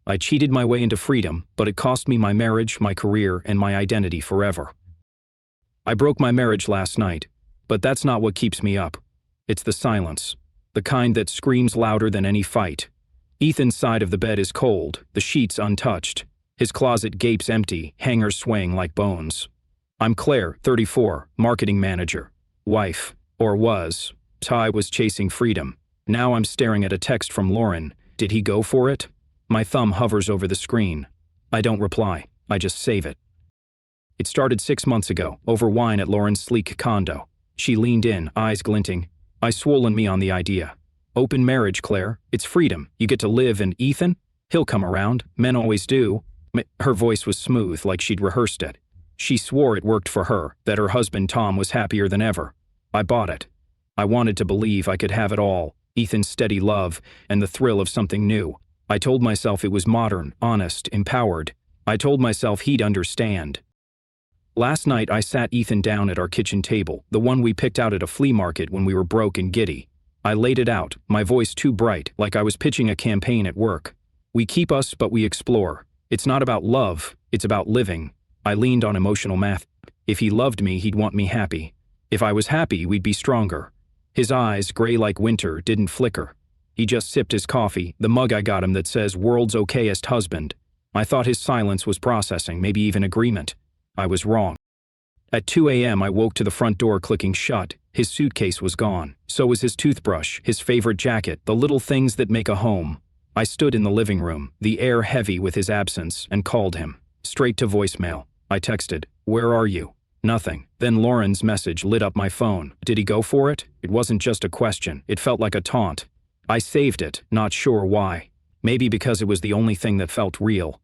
I cheated my way into freedom, but it cost me my marriage, my career, and my identity forever. I broke my marriage last night, but that's not what keeps me up. It's the silence, the kind that screams louder than any fight. Ethan's side of the bed is cold, the sheets untouched. His closet gapes empty, hangers swaying like bones. I'm Claire, 34, marketing manager. Wife, or was. Ty was chasing freedom. Now I'm staring at a text from Lauren. Did he go for it? My thumb hovers over the screen. I don't reply, I just save it. It started 6 months ago, over wine at Lauren's sleek condo. She leaned in, eyes glinting. I swollen me on the idea. Open marriage, Claire. It's freedom. You get to live, and Ethan? He'll come around. Men always do. Her voice was smooth, like she'd rehearsed it. She swore it worked for her, that her husband Tom was happier than ever. I bought it. I wanted to believe I could have it all, Ethan's steady love, and the thrill of something new. I told myself it was modern, honest, empowered. I told myself he'd understand. Last night I sat Ethan down at our kitchen table, the one we picked out at a flea market when we were broke and giddy. I laid it out, my voice too bright, like I was pitching a campaign at work. We keep us, but we explore. It's not about love, it's about living. I leaned on emotional math. If he loved me, he'd want me happy. If I was happy, we'd be stronger. His eyes, gray like winter, didn't flicker. He just sipped his coffee, the mug I got him that says world's okayest husband. I thought his silence was processing, maybe even agreement. I was wrong. At 2 a.m. I woke to the front door clicking shut. His suitcase was gone. So was his toothbrush, his favorite jacket, the little things that make a home. I stood in the living room, the air heavy with his absence, and called him. Straight to voicemail. I texted, "Where are you?" Nothing. Then Lauren's message lit up my phone. Did he go for it? It wasn't just a question. It felt like a taunt. I saved it, not sure why. Maybe because it was the only thing that felt real.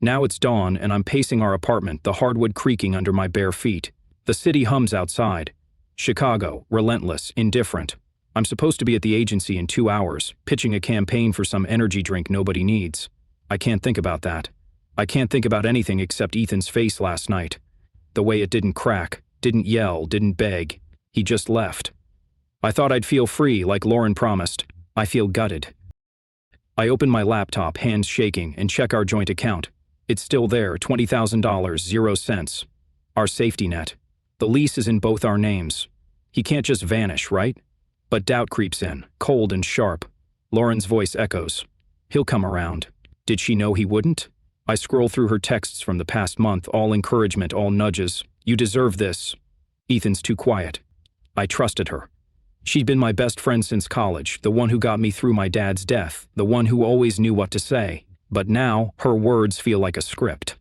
Now it's dawn and I'm pacing our apartment, the hardwood creaking under my bare feet. The city hums outside. Chicago, relentless, indifferent. I'm supposed to be at the agency in 2 hours, pitching a campaign for some energy drink nobody needs. I can't think about that. I can't think about anything except Ethan's face last night. The way it didn't crack, didn't yell, didn't beg. He just left. I thought I'd feel free like Lauren promised. I feel gutted. I open my laptop, hands shaking, and check our joint account. It's still there, $20,000, 0 cents. Our safety net. The lease is in both our names. He can't just vanish, right? But doubt creeps in, cold and sharp. Lauren's voice echoes. He'll come around. Did she know he wouldn't? I scroll through her texts from the past month, all encouragement, all nudges. You deserve this. Ethan's too quiet. I trusted her. She'd been my best friend since college, the one who got me through my dad's death, the one who always knew what to say. But now, her words feel like a script.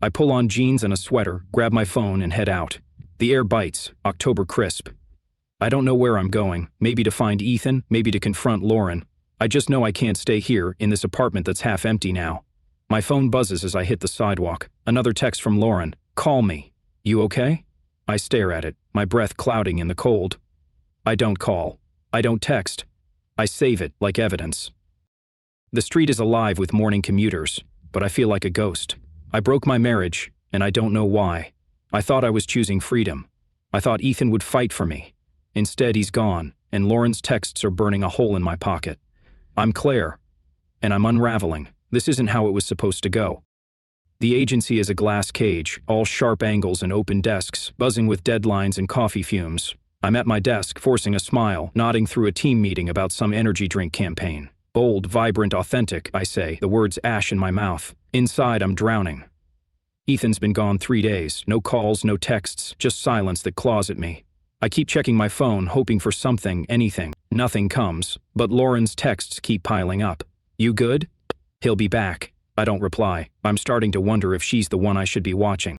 I pull on jeans and a sweater, grab my phone, and head out. The air bites, October crisp. I don't know where I'm going, maybe to find Ethan, maybe to confront Lauren. I just know I can't stay here, in this apartment that's half empty now. My phone buzzes as I hit the sidewalk. Another text from Lauren. Call me. You okay? I stare at it, my breath clouding in the cold. I don't call. I don't text. I save it, like evidence. The street is alive with morning commuters, but I feel like a ghost. I broke my marriage, and I don't know why. I thought I was choosing freedom. I thought Ethan would fight for me. Instead, he's gone, and Lauren's texts are burning a hole in my pocket. I'm Claire, and I'm unraveling. This isn't how it was supposed to go. The agency is a glass cage, all sharp angles and open desks, buzzing with deadlines and coffee fumes. I'm at my desk, forcing a smile, nodding through a team meeting about some energy drink campaign. Bold, vibrant, authentic, I say, the words ash in my mouth. Inside, I'm drowning. Ethan's been gone 3 days. No calls, no texts, just silence that claws at me. I keep checking my phone, hoping for something, anything. Nothing comes, but Lauren's texts keep piling up. You good? He'll be back. I don't reply. I'm starting to wonder if she's the one I should be watching.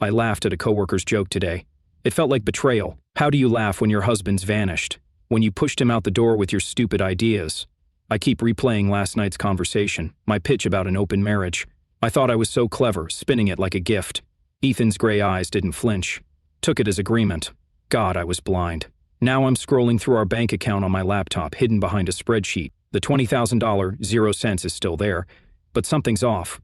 I laughed at a coworker's joke today. It felt like betrayal. How do you laugh when your husband's vanished? When you pushed him out the door with your stupid ideas? I keep replaying last night's conversation, my pitch about an open marriage. I thought I was so clever, spinning it like a gift. Ethan's gray eyes didn't flinch. Took it as agreement. God, I was blind. Now I'm scrolling through our bank account on my laptop, hidden behind a spreadsheet. The $20,000, 0 cents is still there, but something's off.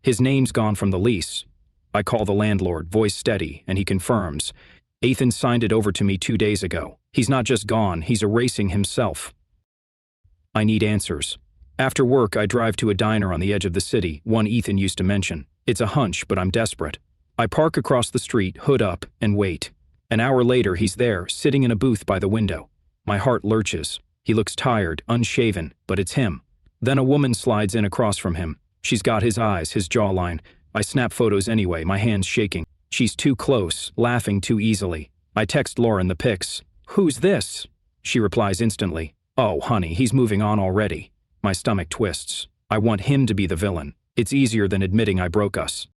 His name's gone from the lease. I call the landlord, voice steady, and he confirms. Ethan signed it over to me 2 days ago. He's not just gone, he's erasing himself. I need answers. After work, I drive to a diner on the edge of the city, one Ethan used to mention. It's a hunch, but I'm desperate. I park across the street, hood up, and wait. An hour later, he's there, sitting in a booth by the window. My heart lurches. He looks tired, unshaven, but it's him. Then a woman slides in across from him. She's got his eyes, his jawline. I snap photos anyway, my hands shaking. She's too close, laughing too easily. I text Lauren the pics. "Who's this?" She replies instantly. "Oh, honey, he's moving on already." My stomach twists. I want him to be the villain. It's easier than admitting I broke us.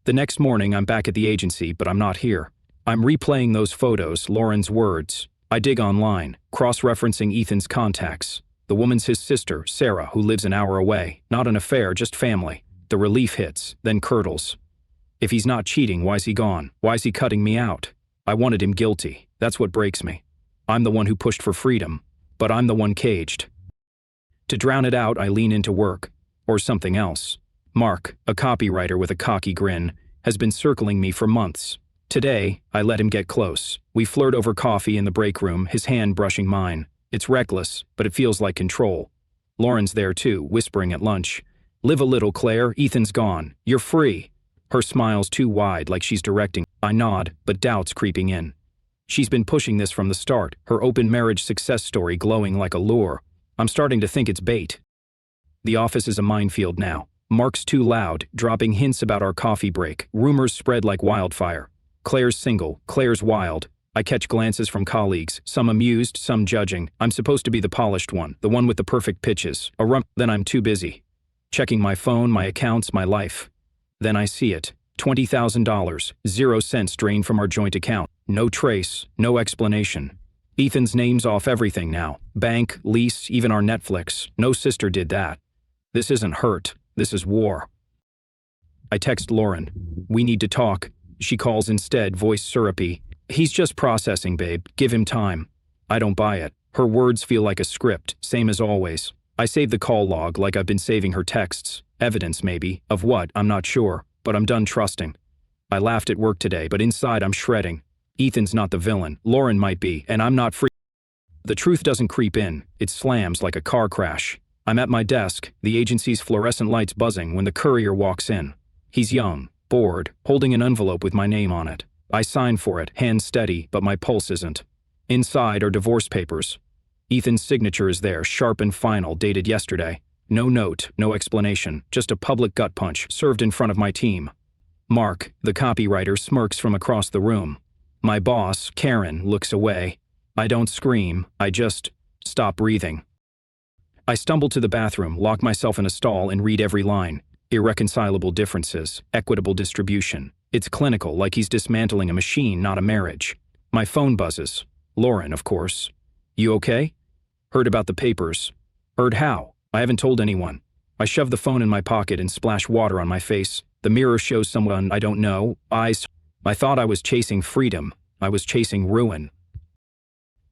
The next morning, I'm back at the agency, but I'm not here. I'm replaying those photos, Lauren's words. I dig online, cross-referencing Ethan's contacts. The woman's his sister, Sarah, who lives an hour away. Not an affair, just family. The relief hits, then curdles. If he's not cheating, why's he gone? Why's he cutting me out? I wanted him guilty. That's what breaks me. I'm the one who pushed for freedom, but I'm the one caged. To drown it out, I lean into work. Or something else. Mark, a copywriter with a cocky grin, has been circling me for months. Today, I let him get close. We flirt over coffee in the break room, his hand brushing mine. It's reckless, but it feels like control. Lauren's there too, whispering at lunch. "Live a little, Claire. Ethan's gone. You're free." Her smile's too wide, like she's directing. I nod, but doubt's creeping in. She's been pushing this from the start, her open marriage success story glowing like a lure. I'm starting to think it's bait. The office is a minefield now. Mark's too loud, dropping hints about our coffee break. Rumors spread like wildfire. Claire's single, Claire's wild. I catch glances from colleagues, some amused, some judging. I'm supposed to be the polished one, the one with the perfect pitches. Then I'm too busy. Checking my phone, my accounts, my life. Then I see it. $20,000, 0 cents drained from our joint account. No trace, no explanation. Ethan's name's off everything now. Bank, lease, even our Netflix. No sister did that. This isn't hurt. This is war. I text Lauren. "We need to talk." She calls instead, voice syrupy. "He's just processing, babe. Give him time." I don't buy it. Her words feel like a script, same as always. I save the call log like I've been saving her texts. Evidence, maybe. Of what, I'm not sure. But I'm done trusting. I laughed at work today, but inside I'm shredding. Ethan's not the villain. Lauren might be, and I'm not free. The truth doesn't creep in. It slams like a car crash. I'm at my desk, the agency's fluorescent lights buzzing when the courier walks in. He's young, bored, holding an envelope with my name on it. I sign for it, hand steady, but my pulse isn't. Inside are divorce papers. Ethan's signature is there, sharp and final, dated yesterday. No note, no explanation, just a public gut punch, served in front of my team. Mark, the copywriter, smirks from across the room. My boss, Karen, looks away. I don't scream, I just stop breathing. I stumble to the bathroom, lock myself in a stall, and read every line. Irreconcilable differences, equitable distribution. It's clinical, like he's dismantling a machine, not a marriage. My phone buzzes. Lauren, of course. "You okay?" "Heard about the papers." "Heard how?" "I haven't told anyone." I shove the phone in my pocket and splash water on my face. The mirror shows someone I don't know. Eyes. I thought I was chasing freedom. I was chasing ruin.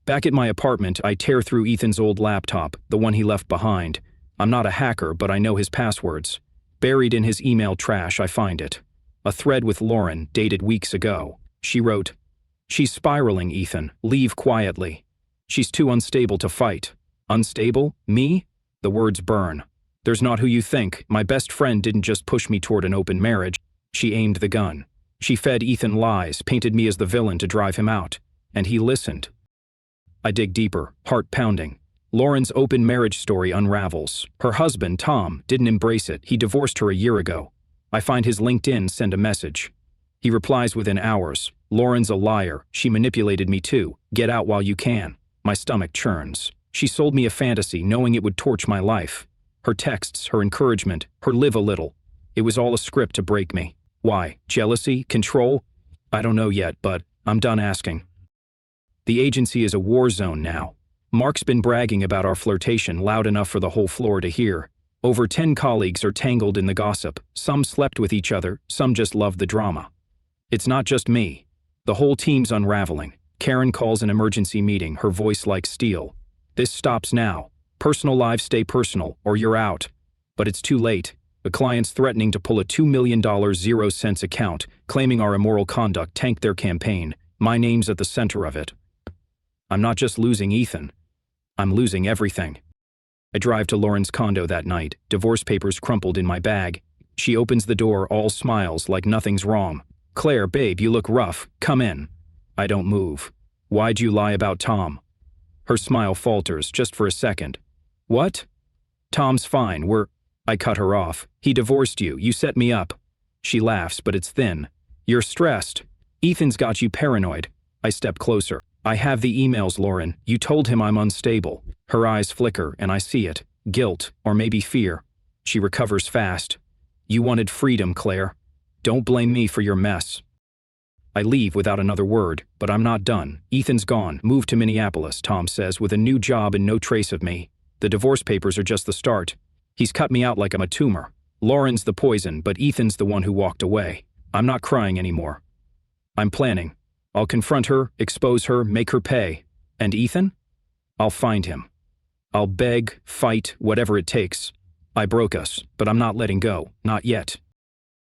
Back at my apartment, I tear through Ethan's old laptop, the one he left behind. I'm not a hacker, but I know his passwords. Buried in his email trash, I find it. A thread with Lauren, dated weeks ago. She wrote, "She's spiraling, Ethan. Leave quietly. She's too unstable to fight." Unstable? Me? The words burn. There's not who you think. My best friend didn't just push me toward an open marriage. She aimed the gun. She fed Ethan lies, painted me as the villain to drive him out. And he listened. I dig deeper, heart pounding. Lauren's open marriage story unravels. Her husband, Tom, didn't embrace it. He divorced her a year ago. I find his LinkedIn, send a message. He replies within hours. "Lauren's a liar. She manipulated me too. Get out while you can." My stomach churns. She sold me a fantasy, knowing it would torch my life. Her texts, her encouragement, her live a little. It was all a script to break me. Why? Jealousy? Control? I don't know yet, but I'm done asking. The agency is a war zone now. Mark's been bragging about our flirtation loud enough for the whole floor to hear. Over 10 colleagues are tangled in the gossip. Some slept with each other, some just loved the drama. It's not just me. The whole team's unraveling. Karen calls an emergency meeting, her voice like steel. "This stops now. Personal lives stay personal, or you're out." But it's too late. The client's threatening to pull a $2 million 0 cents account, claiming our immoral conduct tanked their campaign. My name's at the center of it. I'm not just losing Ethan. I'm losing everything. I drive to Lauren's condo that night, divorce papers crumpled in my bag. She opens the door, all smiles, like nothing's wrong. "Claire, babe, you look rough. Come in." I don't move. "Why'd you lie about Tom?" Her smile falters, just for a second. "What?" "Tom's fine, I cut her off. "He divorced you, you set me up." She laughs, but it's thin. "You're stressed. Ethan's got you paranoid." I step closer. "I have the emails, Lauren. You told him I'm unstable." Her eyes flicker, and I see it. Guilt, or maybe fear. She recovers fast. "You wanted freedom, Claire. Don't blame me for your mess." I leave without another word, but I'm not done. "Ethan's gone, moved to Minneapolis," Tom says, "with a new job and no trace of me. The divorce papers are just the start. He's cut me out like I'm a tumor. Lauren's the poison, but Ethan's the one who walked away." I'm not crying anymore. I'm planning. I'll confront her, expose her, make her pay. And Ethan? I'll find him. I'll beg, fight, whatever it takes. I broke us, but I'm not letting go, not yet.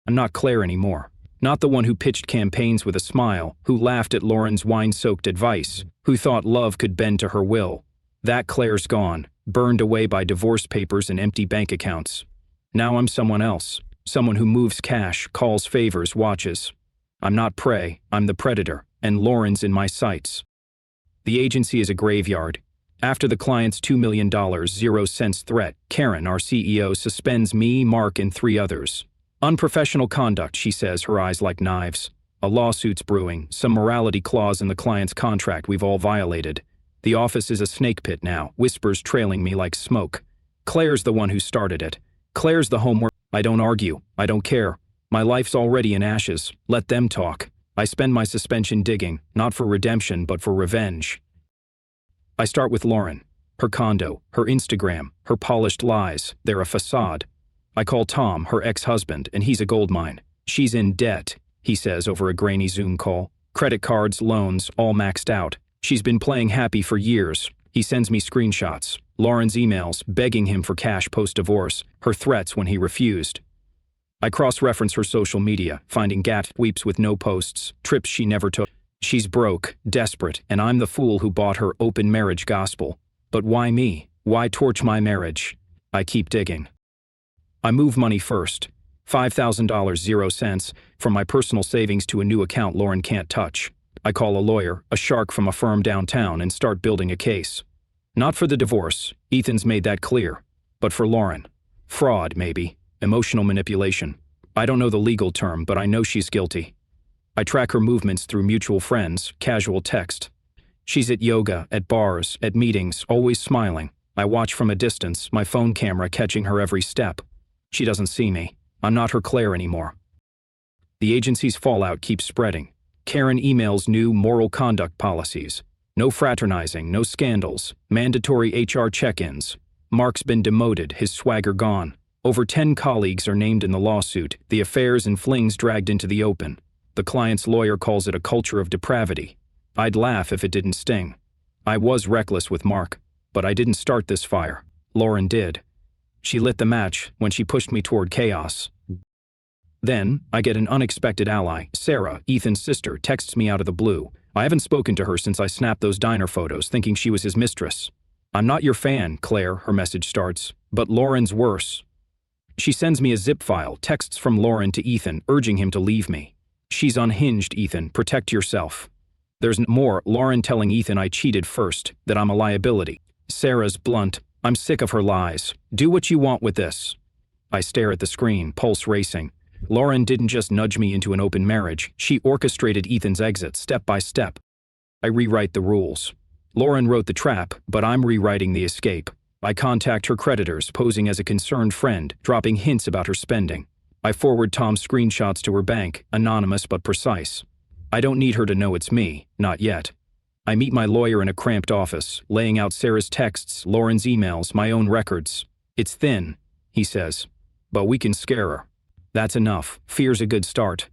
I'm not Claire anymore. Not the one who pitched campaigns with a smile, who laughed at Lauren's wine-soaked advice, who thought love could bend to her will. That Claire's gone, burned away by divorce papers and empty bank accounts. Now I'm someone else, someone who moves cash, calls favors, watches. I'm not prey, I'm the predator, and Lauren's in my sights. The agency is a graveyard. After the client's $2 million, 0-cents threat, Karen, our CEO, suspends me, Mark, and 3 others. "Unprofessional conduct," she says, her eyes like knives. "A lawsuit's brewing, some morality clause in the client's contract we've all violated. The office is a snake pit now, whispers trailing me like smoke. Claire's the one who started it. Claire's the home where—" I don't argue. I don't care. My life's already in ashes. Let them talk. I spend my suspension digging, not for redemption, but for revenge. I start with Lauren. Her condo, her Instagram, her polished lies, they're a facade. I call Tom, her ex-husband, and he's a goldmine. "She's in debt," he says over a grainy Zoom call. "Credit cards, loans, all maxed out. She's been playing happy for years." He sends me screenshots, Lauren's emails, begging him for cash post-divorce, her threats when he refused. I cross-reference her social media, finding gap weeps with no posts, trips she never took. She's broke, desperate, and I'm the fool who bought her open marriage gospel. But why me? Why torch my marriage? I keep digging. I move money first. $5,000, 0 cents, from my personal savings to a new account Lauren can't touch. I call a lawyer, a shark from a firm downtown, and start building a case. Not for the divorce, Ethan's made that clear, but for Lauren. Fraud, maybe. Emotional manipulation. I don't know the legal term, but I know she's guilty. I track her movements through mutual friends, casual text. She's at yoga, at bars, at meetings, always smiling. I watch from a distance, my phone camera catching her every step. She doesn't see me. I'm not her Claire anymore. The agency's fallout keeps spreading. Karen emails new moral conduct policies. No fraternizing, no scandals, mandatory HR check-ins. Mark's been demoted, his swagger gone. Over 10 colleagues are named in the lawsuit, the affairs and flings dragged into the open. The client's lawyer calls it a culture of depravity. I'd laugh if it didn't sting. I was reckless with Mark, but I didn't start this fire. Lauren did. She lit the match when she pushed me toward chaos. Then, I get an unexpected ally. Sarah, Ethan's sister, texts me out of the blue. I haven't spoken to her since I snapped those diner photos, thinking she was his mistress. "I'm not your fan, Claire," her message starts, "but Lauren's worse." She sends me a zip file, texts from Lauren to Ethan, urging him to leave me. "She's unhinged, Ethan. Protect yourself." There's more, Lauren telling Ethan I cheated first, that I'm a liability. Sarah's blunt. "I'm sick of her lies. Do what you want with this." I stare at the screen, pulse racing. Lauren didn't just nudge me into an open marriage. She orchestrated Ethan's exit, step by step. I rewrite the rules. Lauren wrote the trap, but I'm rewriting the escape. I contact her creditors, posing as a concerned friend, dropping hints about her spending. I forward Tom's screenshots to her bank, anonymous but precise. I don't need her to know it's me, not yet. I meet my lawyer in a cramped office, laying out Sarah's texts, Lauren's emails, my own records. "It's thin," he says, "but we can scare her." That's enough. Fear's a good start.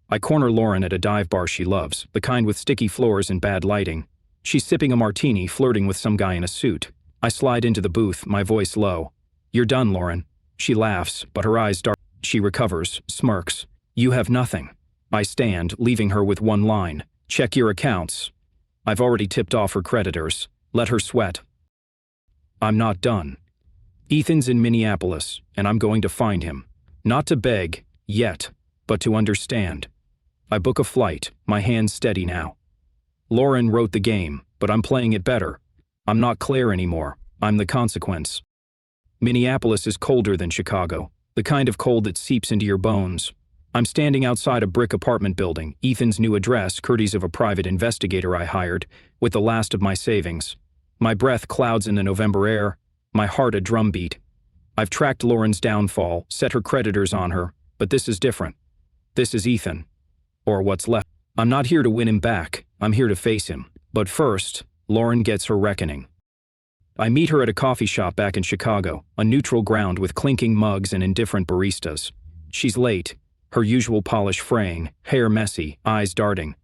I corner Lauren at a dive bar she loves, the kind with sticky floors and bad lighting. She's sipping a martini, flirting with some guy in a suit. I slide into the booth, my voice low. "You're done, Lauren." She laughs, but her eyes dark. She recovers, smirks. "You have nothing." I stand, leaving her with one line. "Check your accounts." I've already tipped off her creditors. Let her sweat. I'm not done. Ethan's in Minneapolis, and I'm going to find him. Not to beg, yet, but to understand. I book a flight, my hands steady now. Lauren wrote the game, but I'm playing it better. I'm not Claire anymore, I'm the consequence. Minneapolis is colder than Chicago, the kind of cold that seeps into your bones. I'm standing outside a brick apartment building, Ethan's new address, courtesy of a private investigator I hired, with the last of my savings. My breath clouds in the November air, my heart a drumbeat. I've tracked Lauren's downfall, set her creditors on her, but this is different. This is Ethan. Or what's left. I'm not here to win him back, I'm here to face him. But first, Lauren gets her reckoning. I meet her at a coffee shop back in Chicago, a neutral ground with clinking mugs and indifferent baristas. She's late, her usual polish fraying, hair messy, eyes darting.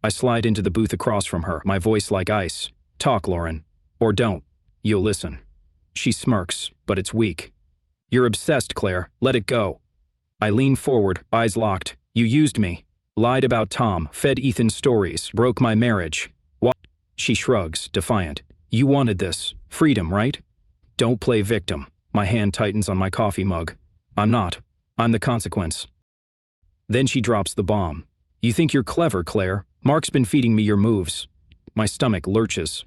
I slide into the booth across from her, my voice like ice. Talk, Lauren. Or don't. You'll listen. She smirks, but it's weak. You're obsessed, Claire. Let it go. I lean forward, eyes locked. You used me. Lied about Tom, fed Ethan stories, broke my marriage. What? She shrugs, defiant. You wanted this. Freedom, right? Don't play victim. My hand tightens on my coffee mug. I'm not. I'm the consequence. Then she drops the bomb. You think you're clever, Claire. Mark's been feeding me your moves. My stomach lurches.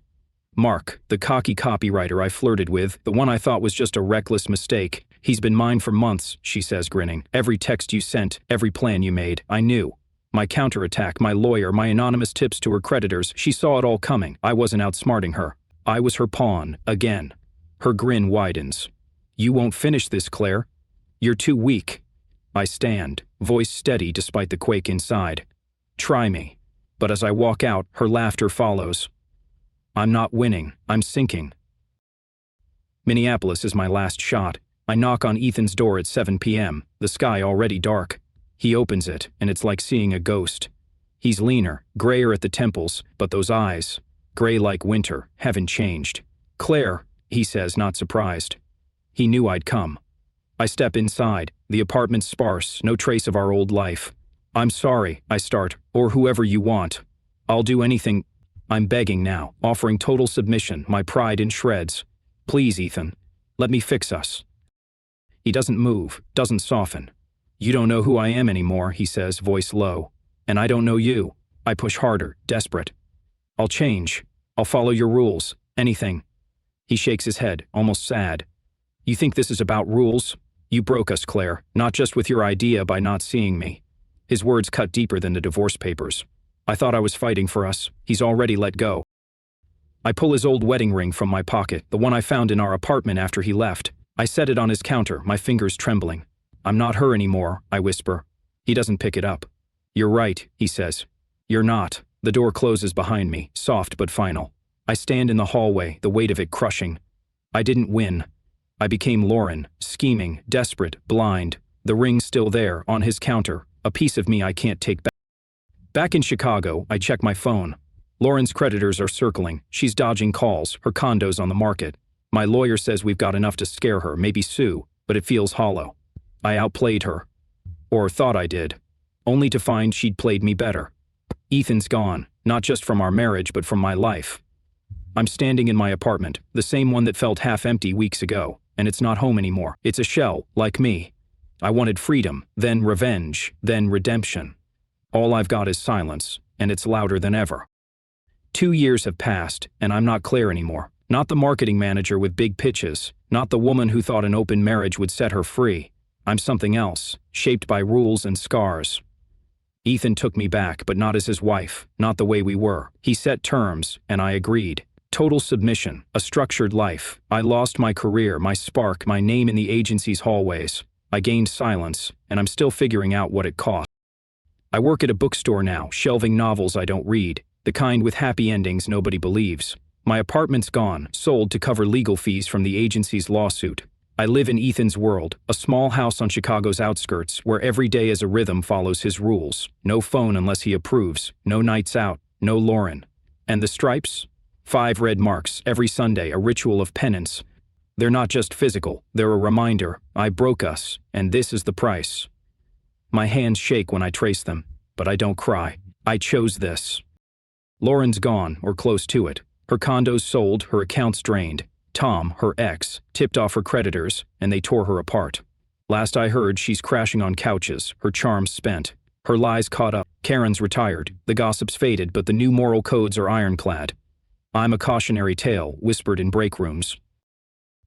Mark, the cocky copywriter I flirted with, the one I thought was just a reckless mistake. He's been mine for months, she says, grinning. Every text you sent, every plan you made, I knew. My counterattack, my lawyer, my anonymous tips to her creditors, she saw it all coming. I wasn't outsmarting her. I was her pawn, again. Her grin widens. You won't finish this, Claire. You're too weak. I stand, voice steady despite the quake inside. Try me. But as I walk out, her laughter follows. I'm not winning, I'm sinking. Minneapolis is my last shot. I knock on Ethan's door at 7 p.m., the sky already dark. He opens it, and it's like seeing a ghost. He's leaner, grayer at the temples, but those eyes, gray like winter, haven't changed. Claire, he says, not surprised. He knew I'd come. I step inside, the apartment's sparse, no trace of our old life. I'm sorry, I start, or whoever you want. I'll do anything. I'm begging now, offering total submission, my pride in shreds. Please, Ethan, let me fix us. He doesn't move, doesn't soften. You don't know who I am anymore, he says, voice low. And I don't know you. I push harder, desperate. I'll change. I'll follow your rules. Anything. He shakes his head, almost sad. You think this is about rules? You broke us, Claire, not just with your idea by not seeing me. His words cut deeper than the divorce papers. I thought I was fighting for us. He's already let go. I pull his old wedding ring from my pocket, the one I found in our apartment after he left. I set it on his counter, my fingers trembling. I'm not her anymore, I whisper. He doesn't pick it up. You're right, he says. You're not. The door closes behind me, soft but final. I stand in the hallway, the weight of it crushing. I didn't win. I became Lauren, scheming, desperate, blind. The ring's still there, on his counter, a piece of me I can't take back. Back in Chicago, I check my phone. Lauren's creditors are circling. She's dodging calls, her condo's on the market. My lawyer says we've got enough to scare her, maybe sue, but it feels hollow. I outplayed her. Or thought I did. Only to find she'd played me better. Ethan's gone, not just from our marriage but from my life. I'm standing in my apartment, the same one that felt half empty weeks ago, and it's not home anymore. It's a shell, like me. I wanted freedom, then revenge, then redemption. All I've got is silence, and it's louder than ever. 2 years have passed, and I'm not Claire anymore. Not the marketing manager with big pitches, not the woman who thought an open marriage would set her free. I'm something else, shaped by rules and scars. Ethan took me back, but not as his wife, not the way we were. He set terms, and I agreed. Total submission, a structured life. I lost my career, my spark, my name in the agency's hallways. I gained silence, and I'm still figuring out what it cost. I work at a bookstore now, shelving novels I don't read, the kind with happy endings nobody believes. My apartment's gone, sold to cover legal fees from the agency's lawsuit. I live in Ethan's world, a small house on Chicago's outskirts where every day as a rhythm follows his rules. No phone unless he approves, no nights out, no Lauren. And the stripes? 5 red marks, every Sunday, a ritual of penance. They're not just physical, they're a reminder. I broke us, and this is the price. My hands shake when I trace them, but I don't cry. I chose this. Lauren's gone, or close to it. Her condo's sold, her accounts drained. Tom, her ex, tipped off her creditors, and they tore her apart. Last I heard, she's crashing on couches, her charms spent. Her lies caught up. Karen's retired. The gossip's faded, but the new moral codes are ironclad. I'm a cautionary tale, whispered in break rooms.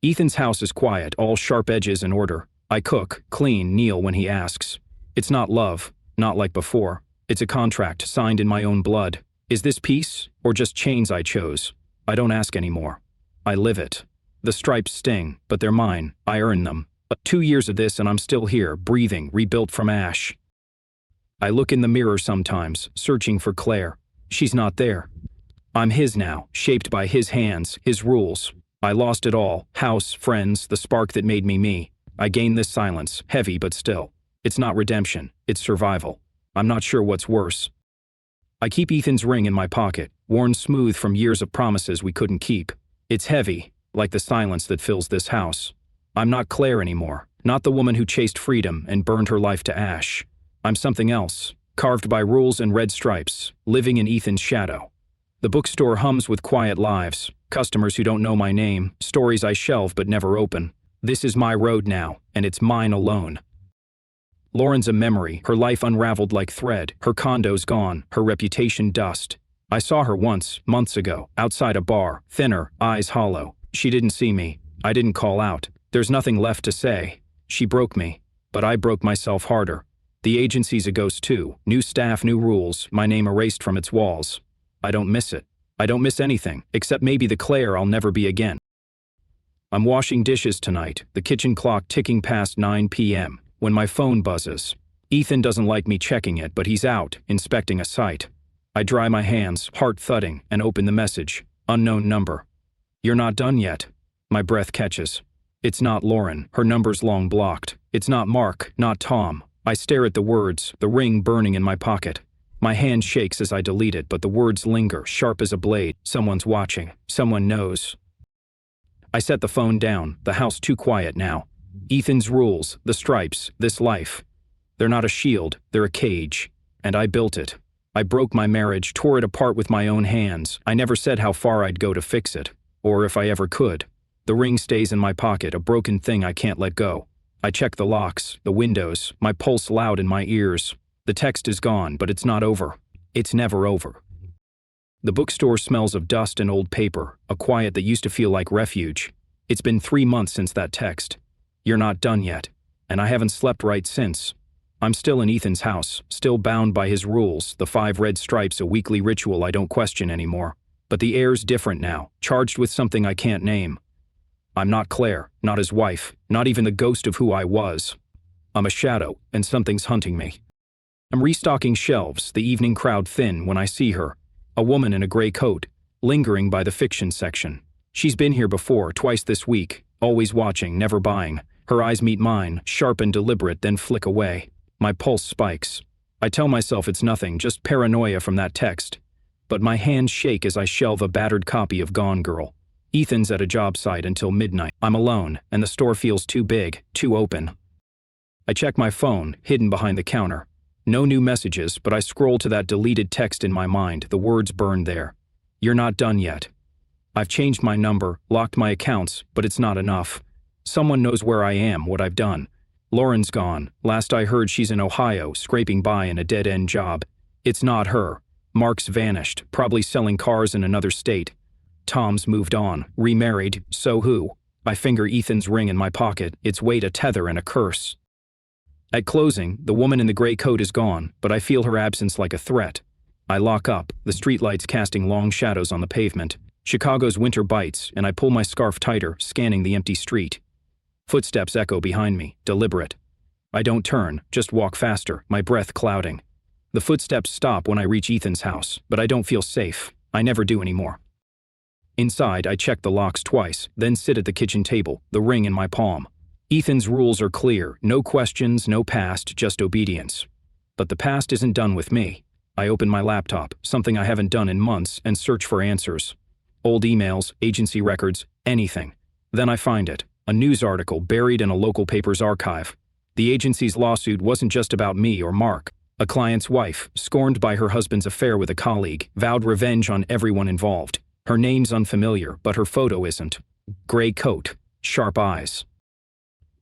Ethan's house is quiet, all sharp edges and order. I cook, clean, kneel when he asks. It's not love, not like before. It's a contract signed in my own blood. Is this peace, or just chains I chose? I don't ask anymore. I live it. The stripes sting, but they're mine. I earn them. 2 years of this and I'm still here, breathing, rebuilt from ash. I look in the mirror sometimes, searching for Claire. She's not there. I'm his now, shaped by his hands, his rules. I lost it all, house, friends, the spark that made me me. I gained this silence, heavy but still. It's not redemption, it's survival. I'm not sure what's worse. I keep Ethan's ring in my pocket, worn smooth from years of promises we couldn't keep. It's heavy, like the silence that fills this house. I'm not Claire anymore, not the woman who chased freedom and burned her life to ash. I'm something else, carved by rules and red stripes, living in Ethan's shadow. The bookstore hums with quiet lives, customers who don't know my name, stories I shelve but never open. This is my road now, and it's mine alone. Lauren's a memory, her life unraveled like thread, her condo's gone, her reputation dust. I saw her once, months ago, outside a bar, thinner, eyes hollow. She didn't see me. I didn't call out. There's nothing left to say. She broke me, but I broke myself harder. The agency's a ghost too. New staff, new rules, my name erased from its walls. I don't miss it. I don't miss anything, except maybe the Claire I'll never be again. I'm washing dishes tonight, the kitchen clock ticking past 9 p.m. when my phone buzzes. Ethan doesn't like me checking it, but he's out, inspecting a site. I dry my hands, heart thudding, and open the message. Unknown number. You're not done yet. My breath catches. It's not Lauren, her number's long blocked. It's not Mark, not Tom. I stare at the words, the ring burning in my pocket. My hand shakes as I delete it, but the words linger, sharp as a blade. Someone's watching. Someone knows. I set the phone down, the house too quiet now. Ethan's rules, the stripes, this life. They're not a shield, they're a cage. And I built it. I broke my marriage, tore it apart with my own hands. I never said how far I'd go to fix it, or if I ever could. The ring stays in my pocket, a broken thing I can't let go. I check the locks, the windows, my pulse loud in my ears. The text is gone, but it's not over. It's never over. The bookstore smells of dust and old paper, a quiet that used to feel like refuge. It's been 3 months since that text. You're not done yet. And I haven't slept right since. I'm still in Ethan's house, still bound by his rules, the 5 red stripes, a weekly ritual I don't question anymore. But the air's different now, charged with something I can't name. I'm not Claire, not his wife, not even the ghost of who I was. I'm a shadow, and something's hunting me. I'm restocking shelves, the evening crowd thin when I see her. A woman in a gray coat, lingering by the fiction section. She's been here before, twice this week, always watching, never buying. Her eyes meet mine, sharp and deliberate, then flick away. My pulse spikes. I tell myself it's nothing, just paranoia from that text. But my hands shake as I shelve a battered copy of Gone Girl. Ethan's at a job site until midnight. I'm alone, and the store feels too big, too open. I check my phone, hidden behind the counter. No new messages, but I scroll to that deleted text in my mind, the words burned there. You're not done yet. I've changed my number, locked my accounts, but it's not enough. Someone knows where I am, what I've done. Lauren's gone. Last I heard she's in Ohio, scraping by in a dead-end job. It's not her. Mark's vanished, probably selling cars in another state. Tom's moved on, remarried, so who? I finger Ethan's ring in my pocket, its weight a tether and a curse. At closing, the woman in the gray coat is gone, but I feel her absence like a threat. I lock up, the streetlights casting long shadows on the pavement. Chicago's winter bites, and I pull my scarf tighter, scanning the empty street. Footsteps echo behind me, deliberate. I don't turn, just walk faster, my breath clouding. The footsteps stop when I reach Ethan's house, but I don't feel safe. I never do anymore. Inside, I check the locks twice, then sit at the kitchen table, the ring in my palm. Ethan's rules are clear, no questions, no past, just obedience. But the past isn't done with me. I open my laptop, something I haven't done in months, and search for answers. Old emails, agency records, anything. Then I find it, a news article buried in a local paper's archive. The agency's lawsuit wasn't just about me or Mark. A client's wife, scorned by her husband's affair with a colleague, vowed revenge on everyone involved. Her name's unfamiliar, but her photo isn't. Gray coat, sharp eyes.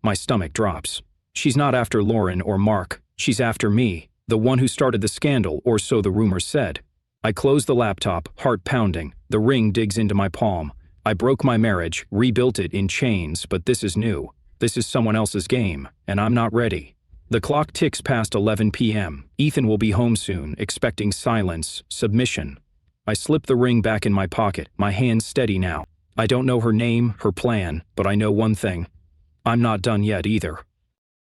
My stomach drops. She's not after Lauren or Mark, she's after me, the one who started the scandal, or so the rumors said. I close the laptop, heart pounding, the ring digs into my palm. I broke my marriage, rebuilt it in chains, but this is new. This is someone else's game, and I'm not ready. The clock ticks past 11 p.m. Ethan will be home soon, expecting silence, submission. I slip the ring back in my pocket, my hands steady now. I don't know her name, her plan, but I know one thing. I'm not done yet either.